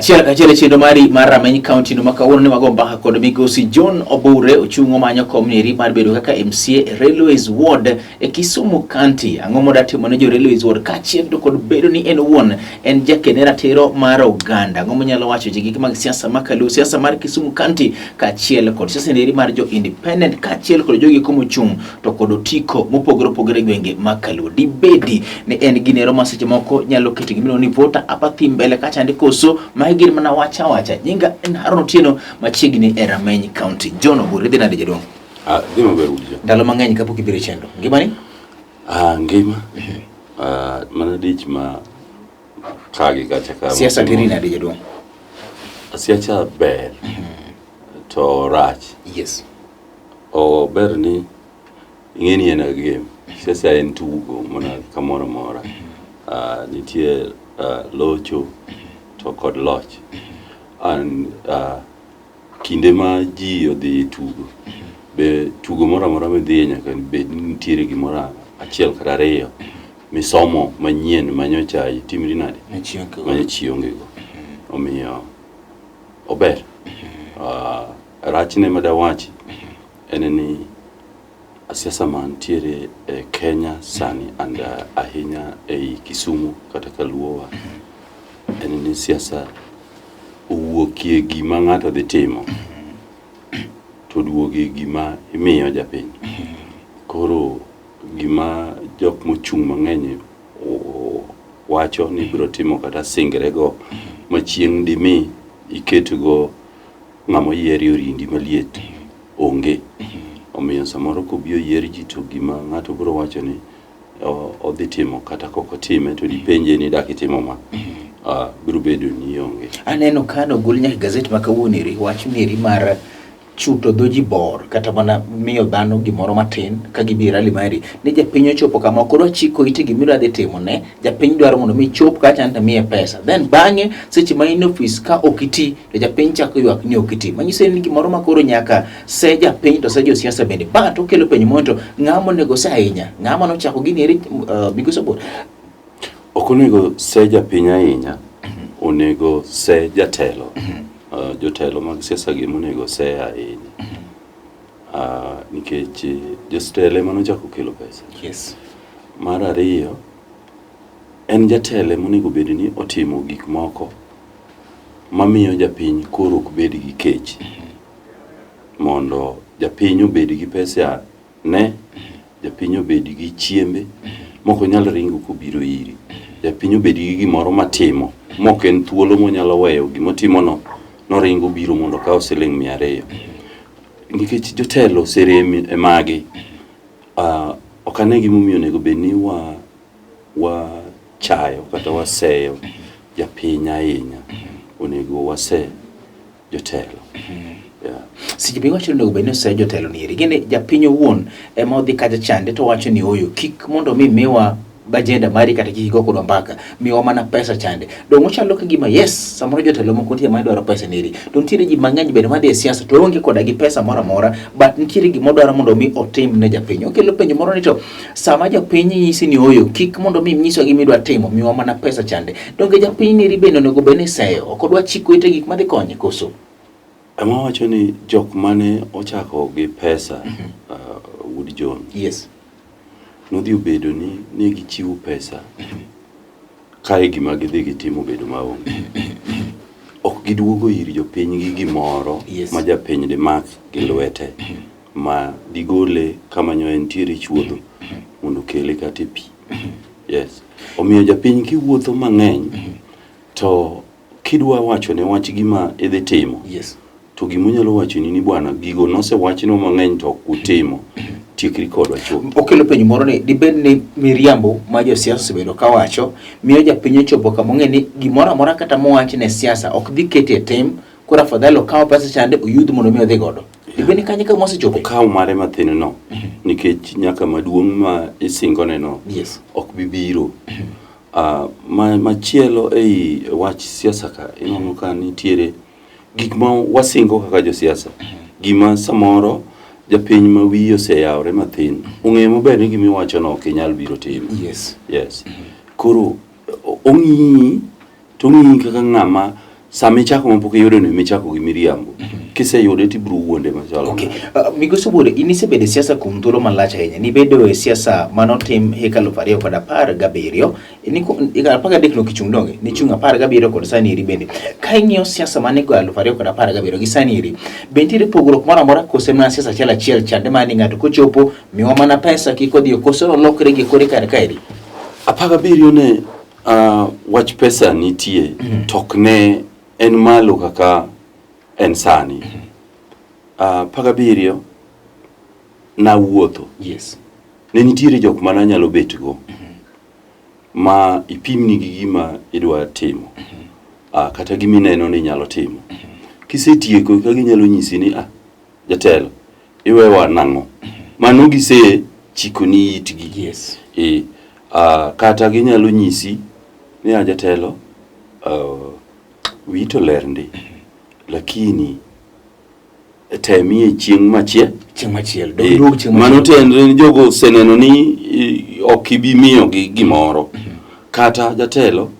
Achiel chendo mari mar Rameny County no makawuono ni magomba kod migosi John Obure ochungo manyo komniri mar bedo kaka MCA Railways Ward e Kisumu County. Ang'o modatimo ne jo Railways Ward kaachiel to kod bedo ni en wuon en jakenera tero mar oganda. Ang'o monyalo wacho gik mag siasa makalu siasa mar Kisumu County kaachiel kod siasa neri mar jo independent kaachiel kod jogi komo chung to kod otiko mopogore gwenge makalu. Dibedi ne en ginero maseche moko nyalo keto gimino ni voter apathy mbele kacha ndikoso maigir mana wacha nyinga en Haron Otieno machiegni e Rameny County. John Obure dhi nade jadong? Dima berujo. Ndalo mang'eny kapok ibiro chendo. Ngimani? Ngima. Mana dich ma kagi kacha ka. Siasa tiri nade jadong? Siasa ber. To rach. Yes. O ber ni ingeni en game. Siasa en tugo mana kamoro mora. Nitie locho to kod loch. And kinde ma ji odhi tugo be tugo moro amora medhi nyaka bed nitiere gimoro achiel kata ariyo misomo manyien manyocha itimri nade manyochionge go omiyo ober rachne madawachi en ni siasa mantiere e Kenya sani and ahinya e Kisumu kata Kaluowa en ni siasa uwokie gima ng'ato dhi timo to duogi gima imiyo japiny. Koro gima jok mochung' mang'eny wacho ni biro timo kata singrego machieng' dimi iketgo ng'amo yieri orindi maliet onge. Omiyo samoro kobiyo yier ji to gima ng'ato biro wacho ni odhi timo kata kokotime to dipenje ni dak itimo ma. Biro bedo ni onge. Aneno kano gol nyaka gazet makawuoniri wach niri mar chuto doji bor kata mana miyo dhano gimoro matin ka gibira limari ne japiny ochopo kama ok odwa chiko ite gimiro adhi timo ne japiny dwaro mondo mi chop kacha anta miye pesa then bang'e seche ma in office ka okiti to japiny chako ywak ni okiti manyiso ni gimoro makoro nyaka se japiny to se jo siasa bende but okelo penjo mondo ng'amo nego se ahinya ng'amo no chako gini eri migoso bor okonego se japiny ahinya onego se jatelo. Jotelo mag siasa gi monego se ahinya nikech jostele manochako kelo pesa. Yes. Mar ariyo en jatele monego bed ni otimo gik moko mamiyo japiny koro ok bed gi kech mondo japiny obed gi pesa ne japiny obed gi chiembe moko nyalo ringo kobiro iri japiny obed gi gimoro matimo moko en thuolo monyalo weyo gimotimo no ringo biro mondo kaw siling 200 nikech jotelo seremi e magi okane gimomiyo nego bed ni wa chayo kata waseyo japiny ahinya onego wase jotelo. Sijibi wacho nego bed ni se jotelo niri gine japiny owuon ema odhi kacha chande to wacho ni oyo kik mondo mi miwa bajenda mari kata kiko kodwa mbaka miwa mana pesa chande dongo chalo ka gima yes samoro jotelo moko ntie madwaro pesa niri to ntiere ji mang'eny bende madhi e siasa to onge koda gi pesa mora but ntiere gi modwaro mondo mi otim ne japiny. Okelo penjo moro ni to sama japiny nyisi ni oyo kik mondo mi nyiso gi midwa timo miwa mana pesa chande donge japiny niri bende onego bene seyo ok odwa chiko ite gik madhi konye koso. Ama wacho ni jok mane ochako gi pesa Wood John. Yes. Nodhi obedo ni negi chiwo pesa kae gima gidhi gitimo bedo maonge ok giduogo ir jopiny gi gimoro ma japiny de mak gi lwete ma digole kama nyo entiere chuodho mondo kele kata pi. Yes. Omiyo japiny kiwuotho mang'eny to kidwa wacho ne wach gima idhi timo. Yes. To gimunyalo wacho ni bwana gigo nose wachno mang'eny to utimo tikri kodwa chuo. Okelo penjo moro ni dibed ni miriambo ma jo siasa bedo ka wacho miyo japiny chopo kama ng'e ni gimoro amora kata mowachi ne siasa ok dhi kete tim kura fadhalo kawo pesa chande oyud mondo mi odhi godo. Dibed ni kanye ka mose chopo kawo mare mathin no nikech nyaka maduong' ma isingone no ok bibiro. Machielo ei wach siasa ka inono ka nitiere gik ma wasingo kaka jo siasa gima samoro japiny ma wiye oseyawre mathin ong'e maber ni gimi wacho no ok nyal biro timo. Yes. Yes. Koro ong'i to ng'i kaka ng'ama Sami chako mapok yore no michako gi miriambo. Kise yore ti bru wonde machalo. Okay. Migosi Obure, inise bede siasa kuom thuolo malach ahinya. Ni bedo e siasa manotim higa 2017. Niko 13 no kichung' donge. Ni chung' 17 kod sani iri bende. Ka ing'iyo siasa mane go 2017 gi sani iri. Bentiere pogruok moro amora kose mana siasa achiel chande mani ng'ato kochopo miwa mana pesa kiko dhi kose olokre gi kore kar kaeri. 17 ne wach pesa nitie tokne en malo kaka en sani. 17 na wuotho. Yes. Ne nitiere jok mana nyalo bet go. Ma ipimni gi gima idwa timo. Kata gimi neno ni nyalo timo. Kisetieko ka ginyalo nyisi ni jatelo iwewa nang'o. Mano gise chikoni itgi. Yes. Kata ginyalo nyisi ni jatelo wito lerndi lakini temie chieng' machiel mano tendre jogo seneno ni okibi miyo gi gimoro kata jatelo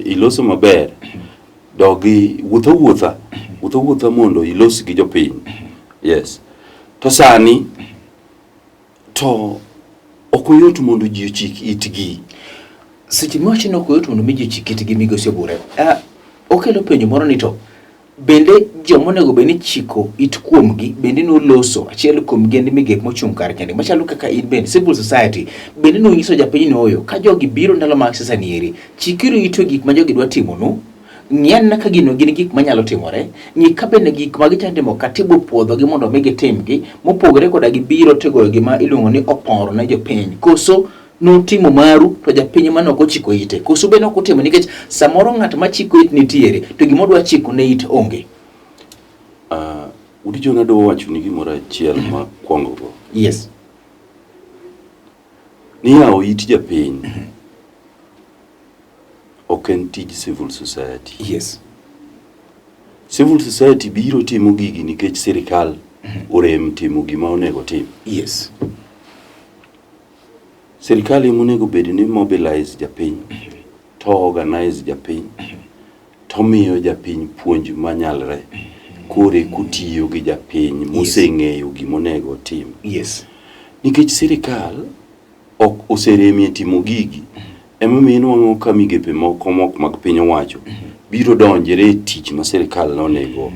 iloso maber dogi wuotha mondo ilos gi jopiny. Yes. To sani to okoyot mondo ji ochik itgi. Seche miwacho ni okoyot mondo ji ochik itgi, Migosi Obure, okelo penjo moro ni to bende jomonego beni chiko it kuomgi bende noloso achiel kuomgi en migep mochung' kar kende machalo kaka in bende civil society bende no nyiso japiny no oyo ka jogi biro ndalo mag siasa nieri chikiro ito gik ma jogi dwa timo no ng'ien na ka gino gin gik manyalo timore ng'i ka bende gik ma gitimo katibo puodho gi mondo mi gitimgi mopogore koda gibiro tego gima iluongo ni oporo na jopiny koso no timo maru to japiny mano ok ochiko ite koso bende ok otimo nikech samoro ng'at ma chiko it nitiere to gimodwa chiko ne it onge. Udi jona do wacho ni gimoro achiel ma kwongo go. Yes. Ni yawo it japiny ok en tij civil society. Yes. Civil society biro timo gigi nikech sirikal orem timo gima onego tim. Yes. Sirikali monego bed ni mobilize japiny to organize japiny to miyo japiny puonj manyalre kore kutiyo gi japiny moseng'eyo gimonego tim. Yes. Nikech sirikal ok oseremie timo gigi emomiyo nwang'o ka migepe moko mag piny owacho biro donjere tich ma sirikal nonego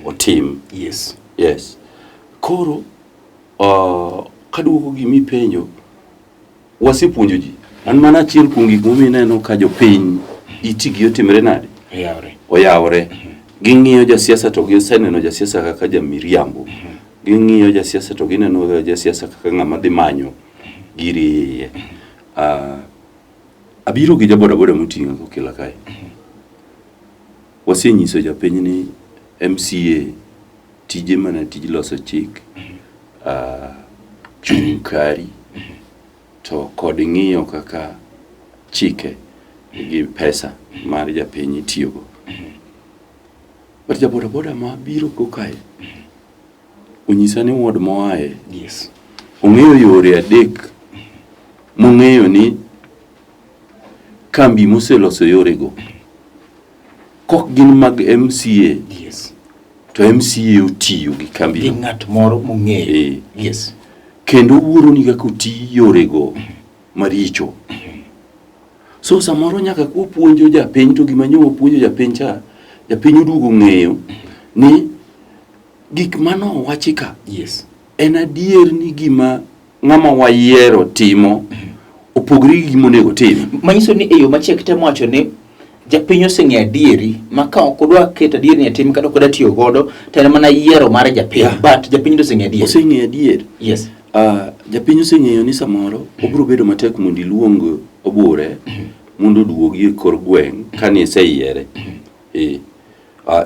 otim. Yes. Yes. Koro kaduoko gimi penjo wasipuonjo ji an mana achiel kuom gik momineno ka jopiny itigi otimre nade oyawre. Ging'iyo jasiasa to giseneno jasiasa kaka jamiriambo. Ging'iyo jasiasa to gineno jasiasa kaka ng'ama dhi manyo giri. Abiro gi jabodaboda moting'a kokila kae. Wasenyiso japiny ni MCA tije mana tij loso chik, chung' kari to kod ng'iyo kaka chike gi pesa mar japiny itiyogo. But jabodaboda ma biro go kae onyisa ni ward moae. Yes. Ong'eyo yore adek mong'eyo ni kambi moseloso yore go kok gin mag MCA. Yes. To MCA otiyo gi kambi no. Ng'at moro mong'eyo. Yes. Kendo wuoro ni kaka oti yore go maricho. So samoro nyaka kupuonjo japiny to gima nyowo puonjo japiny cha japiny udugo ng'eyo ni gik mano wachika. Yes. En adier ni gima ng'ama wayiero timo opogore gi gimonego tim. Manyiso ni eyo machiek temo wacho ni japiny oseng'e adieri ma ka ok odwa keto adieri ni tim kata ok tiyo godo to en mana yiero mar japiny. But japiny oseng'e adieri. Oseng'e adieri. Yes. Japiny oseng'eyo ni samoro obiro bedo matek mondo iluong Obure mondo duogi e kor gweng' kani iseyiere.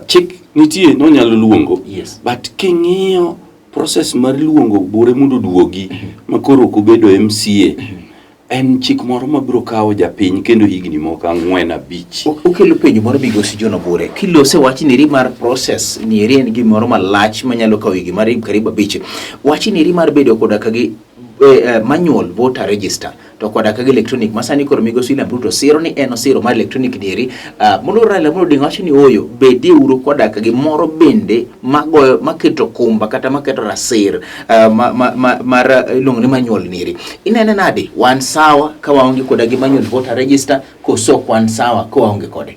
Chik nitie no nyalo luongo. Yes. But king'iyo process mar luongo Obure mondo duogi makoro ok obedo MCA en chik moro mabiro kawo japiny kendo higni moko 4-5. Okelo penjo moro Migosi John Obure kilose wach niri mar process nieri en gimoro malach manyalo kawo higni mar karibu 5. Wach niri mar bedo koda kagi manual voter register to koda kag electronic masani koro migosi William Ruto siro ni en osiro mar electronic dieri mondo Raila Amolo Odinga wacho ni oyo bedie uru koda kag moro bende magoyo maketo kumba kata maketo rasir mar ilongo ni manual niri inene nade wan sawa ka waonge koda gi manual voter register koso kwan sawa ko waonge kode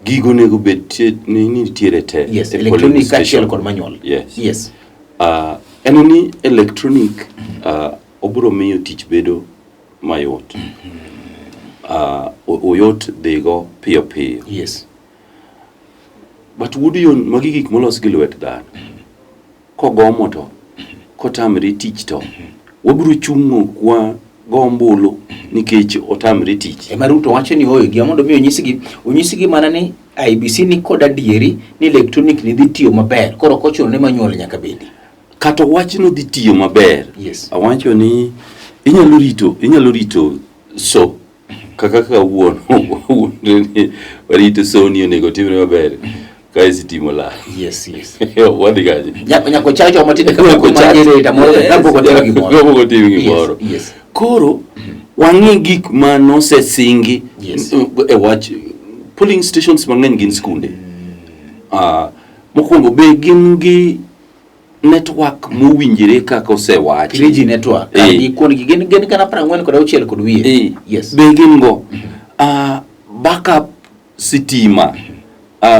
gigo nego bet ni tiere te yes electronic kachiel kod manual yes enoni electronic obro miyo tich bedo mayot oyot dhigo piyo piyo yes but wudiyon magi gik molos gi lwet dhano kogomo to kotamre tich to wabro chungo kwa gombulu nikech otamre tich ema Ruto wacho ni oyo gi mondo mi onyisigi mana ni IBC ni kod adieri ni electronic ni dhi tiyo maber koro kochuno ne manual nyaka bedi kata wachno dhi tiyo maber yes awacho ni inyalo rito so kaka wuon warito so ni onego timre maber kai sitimo la yes wadi gaji nyako chacho matinde kama ko manjere ta moro tambo ko tero gimoro yes koro wangi gik mano se singi e wach polling stations mang'eny gin skunde mokwongo be gin gi network mowinjire kaka osewachi 3G network ni kuon gi gin kana 40 kod 6 kod wiye yes be gin go backup sitima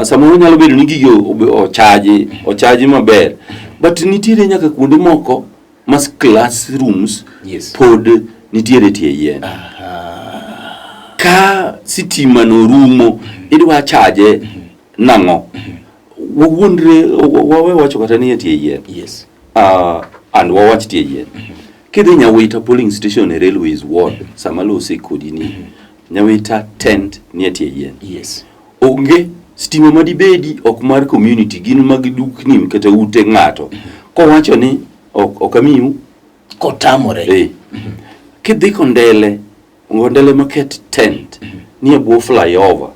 samoro nyalo bedo ni gigi ochaji maber but nitiere nyaka kuonde moko mas classrooms pod nitiere tie yien ka sitima no rumo idwa chaje nango wawundre wawe wacho kata ni tie yien yes and wawach tie yien kidhi nyawita polling station e railways ward samalo sekodini nyawita tent ni tie yien yes onge stima madibedi ok mar community gin mag dukni kata ute ng'ato ko wacho ni okamiu kotamore kidhi kondele maket tent ni abo flyover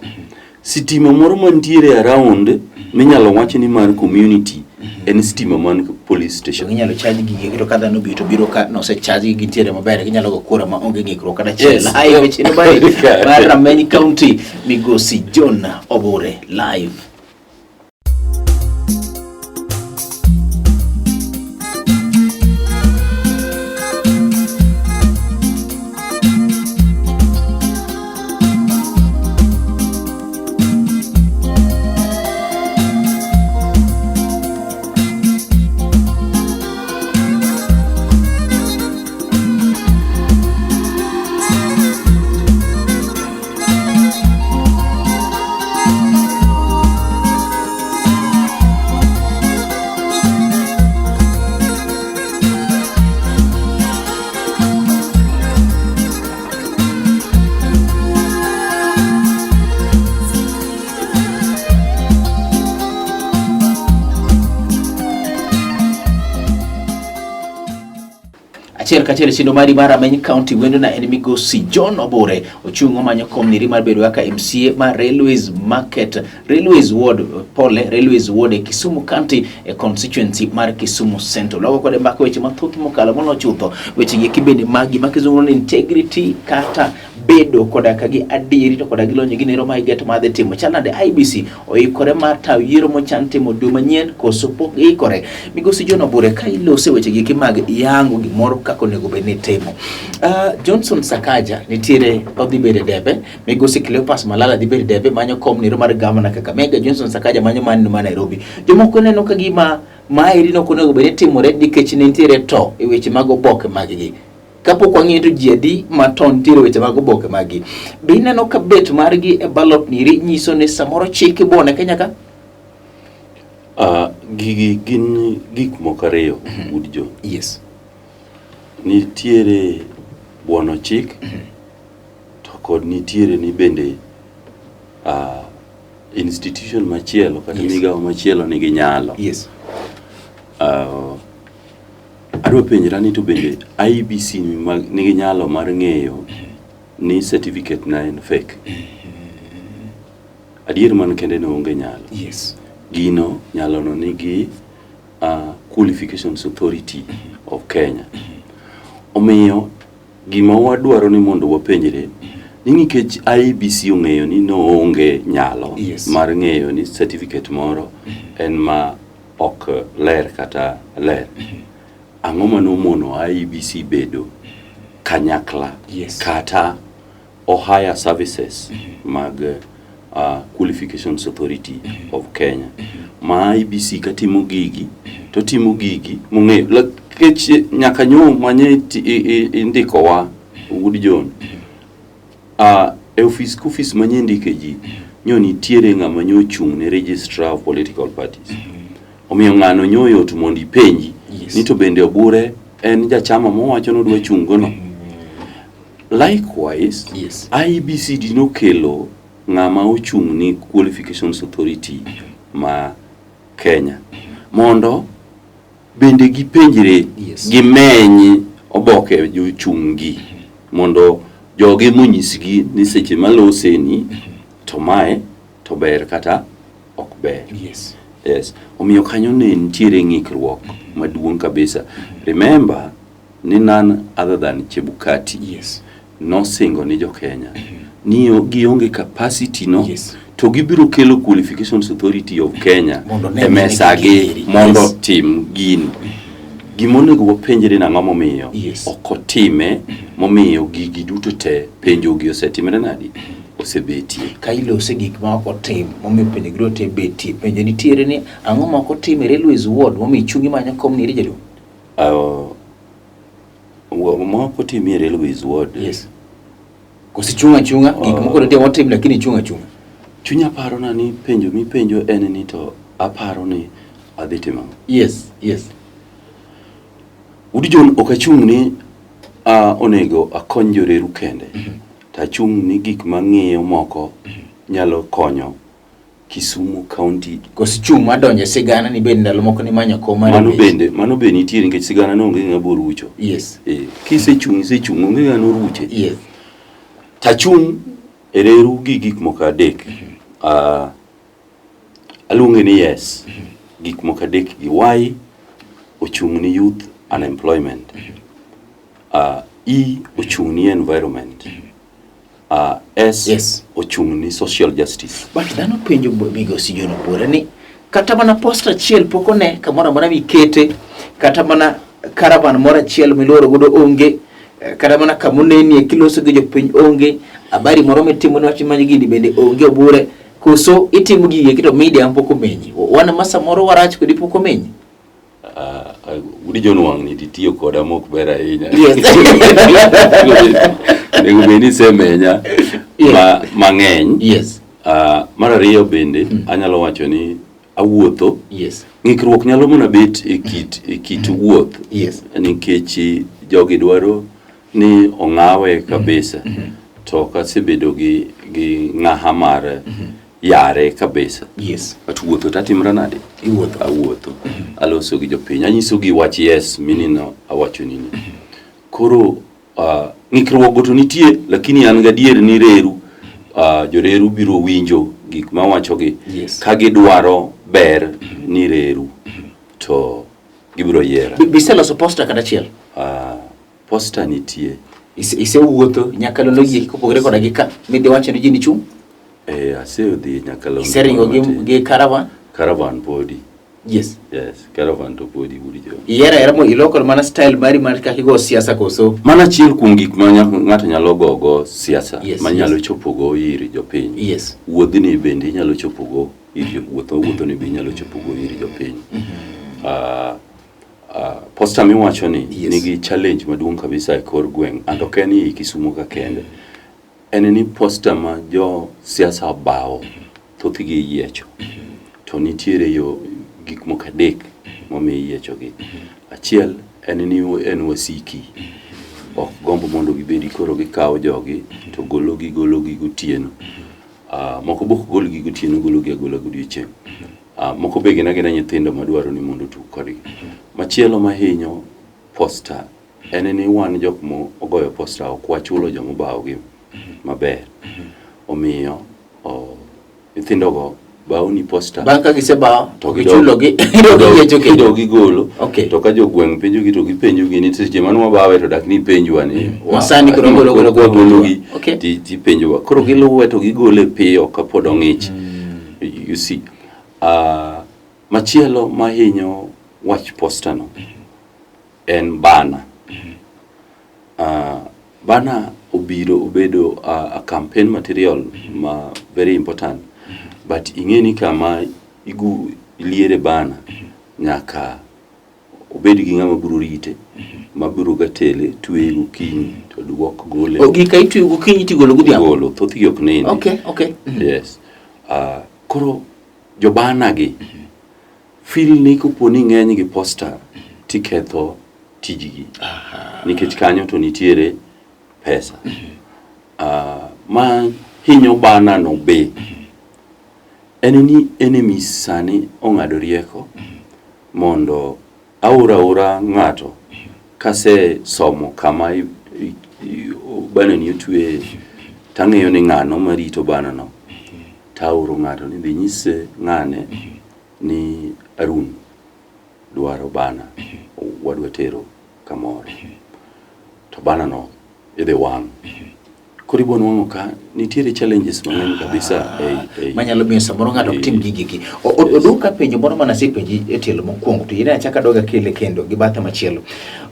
stima moro mantiere around minyalo wacho ni mar community en stima man police station ginyalo charge gigi to kada no biro ka no se charge gigi tiere maber ginyalo go kura ma onge ngikro kada chela hai weche ne bari mar Rameny County migosi John Obure live Kachel sindo mari mar Rameny County wendo na en migosi John Obure ochungo manyo komniri mar bedo kaka MCA mar Railways Ward Railways Ward e Kisumu County e constituency mar Kisumu Central. Logo kode mbaka weche mathoth mokalo mono chutho weche gi kibende magi makizunguno integrity kata bedo koda kagi adieri to koda gilonye ginero ma igeto madhe timo chalande IBC oikore mar taw yiero mochan timo dwe manyien koso pok ikore migosi John Obure ka ilose weche gi mag yango gimoro kako nego bene timo Johnson Sakaja nitiere odhi bede debe migosi Cleopas Malala dhi bede debe manyo komniro mar gamana kaka Mega Johnson Sakaja manyo man ma Nairobi jomoko neno ka gima mairi no konego bene timore nikech nitiere to e weche mag oboke mag gi kapo kwa ng'eto jiadi maton tiro weche mag oboke magi be ineno ka bet margi e ballot niri nyiso ne samoro chike bone Kenya ka gigi gin gik mokariyo Woodjo yes nitiere buono chik to kod nitiere ni bende institution machielo kata migawo machielo nigi nyalo yes adwa penjra ni to bende IBC nigi nyalo mar ng'eyo ni certificate na en fake adier man kende no onge nyalo yes gino nyalo no nigi Qualifications Authority of Kenya omiyo gima wadwaro ni mondo wapenjre ni nikech IEBC ong'eyo ni noonge nyalo mar ng'eyo ni certificate moro en ma ok ler kata ler. Ang'o manomono IEBC bedo kanyakla kata Ohio Services mag Qualifications Authority of Kenya. Ma IEBC katimo gigi to timo gigi mong'eyo lakech nyaka nyo manye indikowa Wood John e office manye ndike ji nyo nitiere ng'ama nyo chung' ne registrar of political parties. Omiyo ng'ano nyoyo to mondi penji ni to bende obure en jachama mowacho no dwa chungono. Likewise, IEBC dino kelo ng'ama ochung' ni Qualifications Authority ma Kenya mondo bende gipenjre gimeny oboke jochung'gi mondo joge monyisgi ni seche maloseni to mae to ber kata ok ber. Yes. Omiyo kanyo ne nitiere ng'ikruok maduong' kabisa. Remember ni none other than Chebukati no singo ni jo Kenya ni gionge capacity no to gibiro kelo Qualifications Authority of Kenya MSAG mondo tim gini. Gimonego wapenjre na ng'ama momiyo okotime momiyo gigi duto te penjogi osetimre nadi osebetie kailose gik ma ok otim momiyo penjogiro te betie penjo nitiere ni ang'o ma ok otim Railways Ward momiyo chungi manya kom ni jalo ma ok otim Railways Ward kosichunga gik moko nitie otim lakini chunga chunya paro na ni penjo mi penjo en ni to aparo ni adhi timo Wood John okachung' ni onego akony joreru kende tachung' ni gik mang'eyo moko nyalo konyo Kisumu County kosichung' madonje sigana ni bende ndalo moko ni manyo koma mano bende nitiere nikech sigana no onge ng'abo rucho kisechung' onge ng'ano ruche tachung' ereru gi gik moko adek aluonge ni gik moko adek gi why ochung' ni youth unemployment ochung' ni environment ochung' ni social justice. But dhano penjo migosi John Obure ni kata mana posta achiel pokone kamoro amora mikete kata mana caravan moro achiel miloro godo onge kata mana kamuneni e kiloso gi jopiny onge habari moro mitimo ni wach manyo gini bende onge Obure koso itimo gige kito media mpoko menyi wana masa moro warach kodi poko menyi Wood John wang ni titiyo koda mok bera ahinya nego beni semenya mang'eny mar ariyo bende anyalo wacho ni awuotho ng'ikruok nyalo mona bet e kit wuoth nikech jogi dwaro ni ong'awe kabisa to kasebedo gi ng'aha mar yare kabisa atuwuotho tatimra nade awuotho aloso gi jopiny anyiso gi wach minino awacho nini koro ng'ikruok go to nitie lakini an gadier ni joreru biro winjo gik ma wachogi ka gidwaro ber ni reru to gibiro yiera biseloso posta kata chiel posta nitie isewuotho nyaka lolo yie kopogre koda gi ka midhi wacho ni ji ni chung' aseodhi nyaka lolo iseringo gi caravan podi caravan to podi Wood John era mo iloko mana style mari mar kaka go siasa koso mana chiel kuom gik ma ng'ato nyalo gogo siasa manyalo chopogo ir jopiny wuodhni bende inyalo chopogo ir wuotho ni bende inyalo chopogo ir jopiny posta miwacho ni nigi challenge maduong' kabisa e kor gweng' and ok en i Kisumu ka kende en ni posta ma jo siasa obawo thothgi yiecho to nitiere yo gik moko adek momiyo yiechogi achiel en ni en wasiki ok gombo mondo gibedi koro gikawo jogi to gologi gotieno moko bok golgi gotieno gologi agola godiochieng' moko be gina nyithindo madwaro ni mondo tug kodgi machielo mahinyo posta en ni wan jok mo ogoyo posta ok wachulo jomobawogi maber omiyo nyithindogo baoni posta banka giseba to gichulogi gidogi golo to ka jogweng penjo gi to gipenjo gi ni seche mano mabawe to dak ni penjwa ni masani golo ti penjwa koro giluwe to gigole piyo ka pod ong'ich. You see, machielo mahinyo wach posta no en bana. Bana obedo a campaign material ma very important, but ing'eni kama iliere bana nyaka obed gi ng'ama biro rite ma biro gatele tuwe gokinyi to duok gole ka itu gokinyi ti golo godhiambo golo thoth gi ok nini. Okay. Yes. Koro jobana gi feel ni koponi ng'eny gi posta tiketho tijigi nikech kanyo to nitiere pesa. Ma hinyo bana no be eneni enemies sani ong'ado rieko mondo aura ng'ato kase somo kama bana ni otwe tang'eyo ni ng'ano marito bana no tauro ng'ato ni dhi nyise ng'ane ni Arun dwaro bana wadwa tero kamoro to bana no idhi wang' kori bon wang'o ka nitiere challenges mang'eny kabisa manyalo miyo samoro ng'ato tim gigi oduka penjo moro mana penji e tielo mokwongo to yena chaka doga kele kendo gi bathe machielo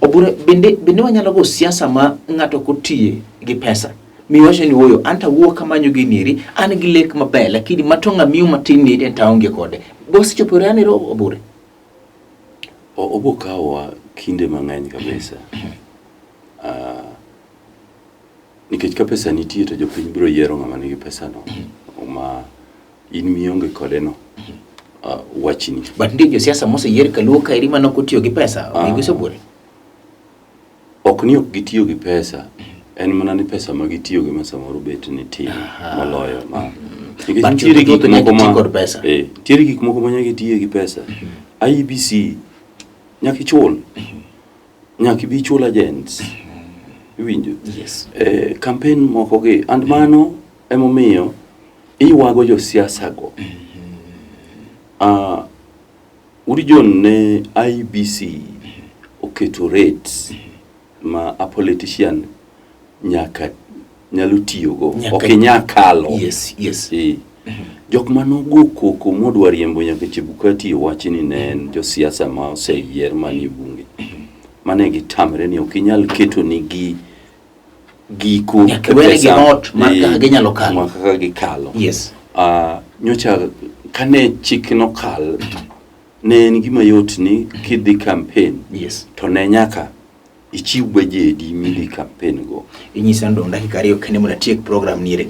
obure bende wanyalo go siasa ma ng'ato kotie gi pesa miwacho ni woyo anta wuo kamanyo ginieri an gi lek maber lakini matonga miu matin ni en taonge kode bosi chopore anero obure obokawa kinde mang'eny kabisa. Nikech ka pesa nitie to jopiny biro yiero ng'ama nigi pesa no ma in mionge kode no wachni but ndio siasa mose yier kaluo ka irima no kotiyo gi pesa giso bure ok ni ok gitiyo gi pesa en mana ni pesa ma gitiyo gi samoro bet ni tin maloyo ma nitiere gik moko ma nyaka tiye gi pesa. IEBC nyaka chul nyaka bi chul agents winjo. Yes. Campaign moko gi and mano emomiyo iwago jo siasa go. Urijon ne IBC oketo rates ma a politician nyaka nyalo tiyo go ok nyakalo. Yes. Jok manogo koko modwa riembo nyaka Chebukati wachini ne en jo siasa ma oseyier mani bunge mane gitamre ni ok inyal keto ni giko pesa maka ginyalo kalo maka gikalo. Yes. Nyocha kane chik no kal ne en gima yot ni kidhi campaign. Yes. To ne nyaka ichiw bajedi midhi campaign go. Inyisa ndo dakika 2 kene muna tiek program nire.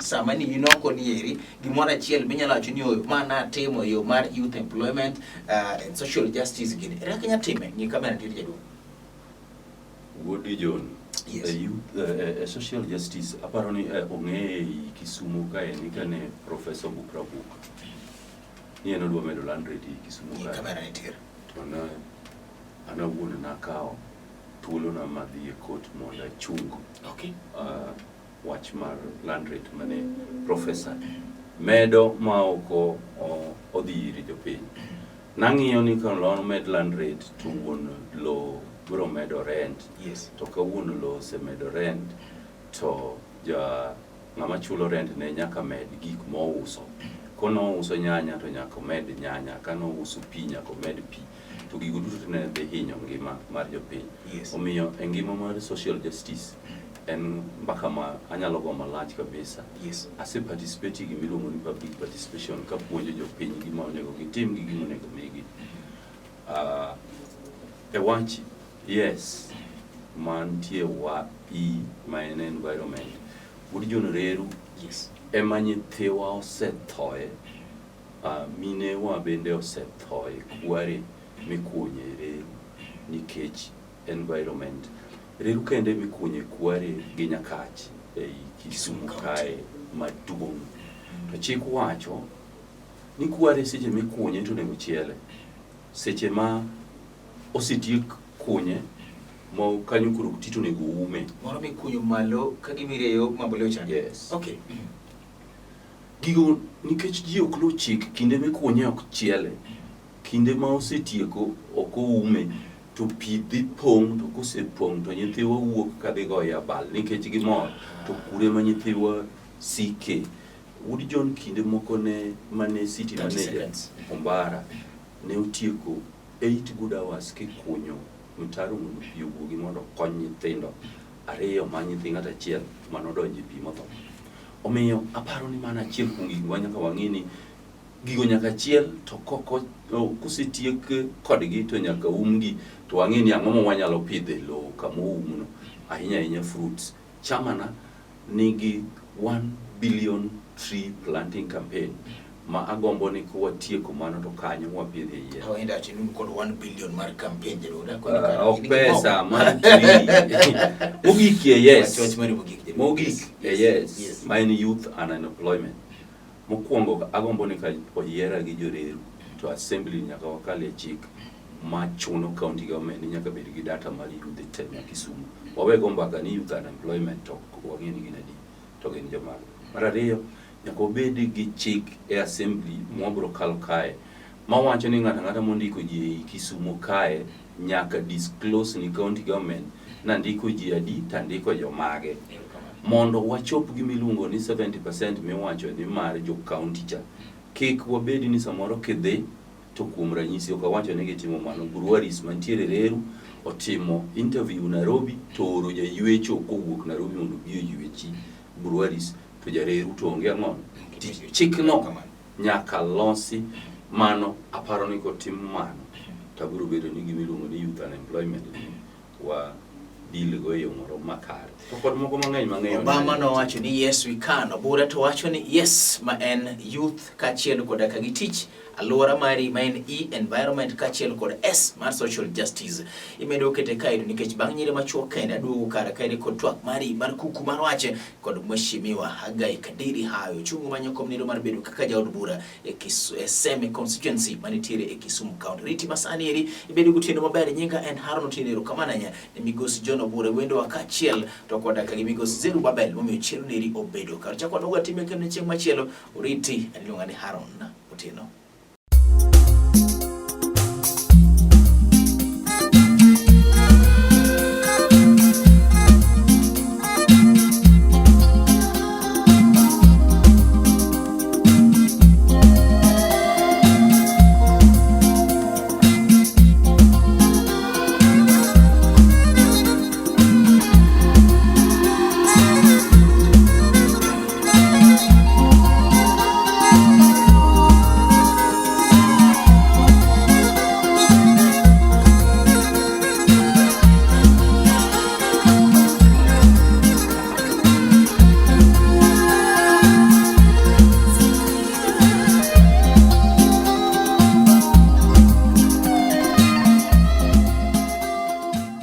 Samani inoko nieri gimora chiel minyalo chuni yo mana temo yo mar youth employment and social justice gini rakanya time ni kamera tiri jadu Wodi John. Yes. Youth social justice aparoni ong'e Kisumu kae ni kane Professor Bukrabuk ni eno dwa medo land rate Kisumu kae kamera tiri to na ana wuon na kao tuolo na madhi e court mondo chung. Okay. Watch mar land rate mane professor medo ma oko odhiri jopiny nang'iyo ni kan lon med land rate to wuon lo bro medo rent. Yes. To ka wuon lo se medo rent to ja ng'ama chulo rent ne nyaka med gik mo uso kono uso nyanya to nyaka med nyanya kano uso pi nyaka med pi to gigo duto ne dhi hinyo ngima mar jopiny. Yes. Omiyo ngima mar social justice en mbaka ma anyalo go malach kabisa. Yes. Ase participate gi miluongo ni public participation ka puonjo jopiny gima onego gitim gi gima onego migi. E wach yes mantie wa ma en environment Wodi John reru. Yes. Ema nyithiwa osethoe minewa bende osethoe kware mikunye reru nikech environment. Reru kende mikunye kware gi Nyakach ei Kisumu kae maduong'. To chik wacho ni kware seche mikunye to nego chiele. Seche ma osetiek kunye mo kanyo kuro tito nego ume moro mi kunyo malo ka gimireyo mabolo chan. yes Okay. gigo nikech ji ok lo chik kinde mikunye ok chiele kinde ma osetieko ok oume to pi dhi pong to kosepong to nyithiwa wuok ka dhi goyo abal nikech gimor to kure ma nyithiwa sike. Woody John kinde moko ne mane city manager Ombara ne otieko 8 good hours kikunyo mtaro mondo pi owuogi mondo kony nyithindo ariyo ma nyithindo achiel manodonjo pi motho. Omiyo aparo ni mana achiel kuom gik nyaka wang'e ni gigo nyaka chiel to koko kusetiek kodgi to nyaka umgi to wang'e ni ang'o wanyalo pidhe lo kama umno ahinya fruits. Chamana nigi 1 billion tree planting campaign ma agombo ni ko watieko mano to kanyo wapidhe yie. How enda chinu kod 1 billion mar campaign jeroda ko ni pesa mar tree. Mogik yes mine youth and unemployment. Mokwongo agombo ni ka oyiera gi joreru to assembly nyaka wakale chik ma chuno county government nyaka bed gi data mar youth te Kisumu. Wawego mbaka ni youth unemployment to wang'e ni ginadi to gin joma. Mar ariyo nyaka obed gi chik e assembly mwabro kalo kae ma wacho ni ng'ata mondiko ji Kisumu kae nyaka disclose ni county government na ndiko ji adi tandiko jomage mondo wachop gi miluongo ni 70% miwacho ni mar jo county cha. Kik wabed ni samoro kidhi to kuom ranyisi ok wacho ni gitimo mano. Buruaris mantiere Reru otimo interview Nairobi to oro ja ywecho kowuok Nairobi mondo bi oywechi Buruaris to jareru to onge ang'o chik no nyaka losi mano. Aparo ni kotim mano tabiro bedo ni gimiluongo ni youth unemployment wa deal go yo moro makare to kod moko mang'eny Obama no wacho ni yes we can. Obura to wacho ni yes ma en youth ka chiel koda ka gitich alwora mari ma en E environment ka chiel kod S mar social justice. Imedo kete kairo nikech bang' nyire machuo kende aduogo kara kaire kod twak mari mar kuku mar wache kod mheshimiwa Hagai Kadiri Hayo chungu manyo komniro mar bedo kaka jaod bura e Seme constituency manitiere e Kisumu County. Riti masani eri ibedo gutieno maber nyinga en Haron Tinero kamananya ne migosi John Obure wendo wakachiel to koda ka migosi Zeru Babel momiyo chielo neri obedo kar chakwa doga time kene chieng' machielo. Riti en luonga ni Haron Otieno.